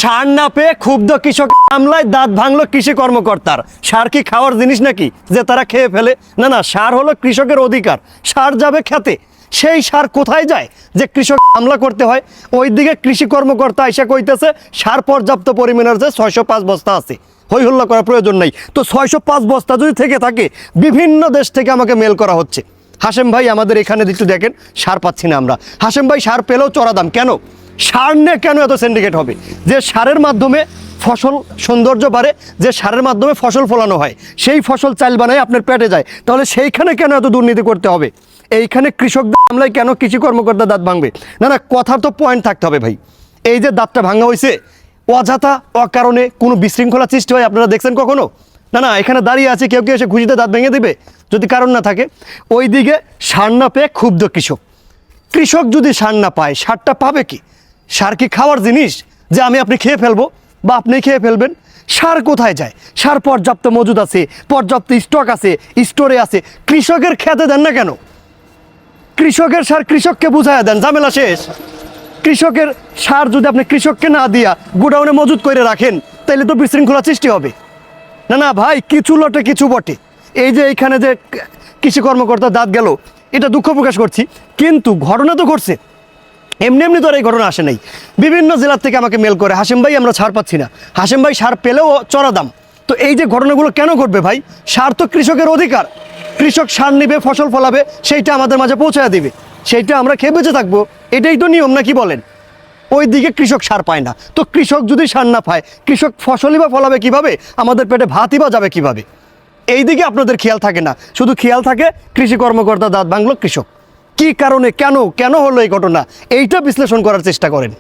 সার না পেয়ে ক্ষুব্ধ কৃষক হামলায় দাঁত ভাঙলো কৃষি কর্মকর্তার। সার কি খাওয়ার জিনিস নাকি যে তারা খেয়ে ফেলে? না না, সার হলো কৃষকের অধিকার। সার যাবে খেতে, সেই সার কোথায় যায় যে কৃষক হামলা করতে হয়? ওইদিকে কৃষি কর্মকর্তা এসে কইতেছে সার পর্যাপ্ত পরিমাণের যে 605 বস্তা আছে, হই হল্লা করার প্রয়োজন নেই। তো 605 বস্তা যদি থেকে থাকে, বিভিন্ন দেশ থেকে আমাকে মেল করা হচ্ছে, হাশেম ভাই আমাদের এখানে একটু দেখেন সার পাচ্ছি না আমরা। হাশেম ভাই সার পেলেও চড়া দাম কেন? সার নিয়ে কেন এত সিন্ডিকেট হবে? যে সারের মাধ্যমে ফসল সৌন্দর্য বাড়ে, যে সারের মাধ্যমে ফসল ফলানো হয়, সেই ফসল চাল বানায় আপনার পেটে যায়, তাহলে সেইখানে কেন এত দুর্নীতি করতে হবে? এইখানে কৃষকদের হামলায় কেন কৃষি কর্মকর্তা দাঁত ভাঙবে? না না, কথার তো পয়েন্ট থাকতে হবে ভাই। এই যে দাঁতটা ভাঙা হয়েছে, অযথা অকারণে কোনো বিশৃঙ্খলা সৃষ্টি হয় আপনারা দেখছেন কখনো? না না, এখানে দাঁড়িয়ে আছে, কেউ কেউ এসে ঘুষিতে দাঁত ভেঙে দিবে যদি কারণ না থাকে। ওইদিকে সার না পেয়ে ক্ষুব্ধ কৃষক। কৃষক যদি সার না পায়, সারটা পাবে কি? সার কি খাওয়ার জিনিস যে আমি আপনি খেয়ে ফেলবো বা আপনি খেয়ে ফেলবেন? সার কোথায় যায়? সার পর্যাপ্ত মজুদ আছে, পর্যাপ্ত স্টক আছে, স্টোরে আছে, কৃষকের খেতে দেন না কেন? কৃষকের সার কৃষককে বুঝাইয়া দেন, ঝামেলা শেষ। কৃষকের সার যদি আপনি কৃষককে না দিয়া গোডাউনে মজুদ করে রাখেন, তাহলে তো বিশৃঙ্খলা সৃষ্টি হবে। না না ভাই, কিছু লটে কিছু বটে। এই যে এইখানে যে কৃষি কর্মকর্তা দাঁত গেল, এটা দুঃখ প্রকাশ করছি, কিন্তু ঘটনা তো ঘটছে। এমনি এমনি তো আর এই ঘটনা আসে নাই। বিভিন্ন জেলার থেকে আমাকে মেল করে, হাশেম ভাই আমরা ছাড় পাচ্ছি না, হাশেম ভাই সার পেলেও চড়া দাম। তো এই যে ঘটনাগুলো কেন ঘটবে ভাই? সার তো কৃষকের অধিকার। কৃষক সার নিবে, ফসল ফলাবে, সেইটা আমাদের মাঝে পৌঁছায় দিবে, সেইটা আমরা খেয়ে বেঁচে থাকবো। এটাই তো নিয়ম, না কি বলেন? ওই দিকে কৃষক সার পায় না, তো কৃষক যদি সার না পায়, কৃষক ফসলই বা ফলাবে কিভাবে? আমাদের পেটে ভাতই বা যাবে কিভাবে? এই দিকে আপনাদের খেয়াল থাকে না, শুধু খেয়াল থাকে কৃষি কর্মকর্তা দাঁত ভাঙলো কৃষক। কি কারণে, কেন কেন হলো এই ঘটনা, এইটা বিশ্লেষণ করার চেষ্টা করেন।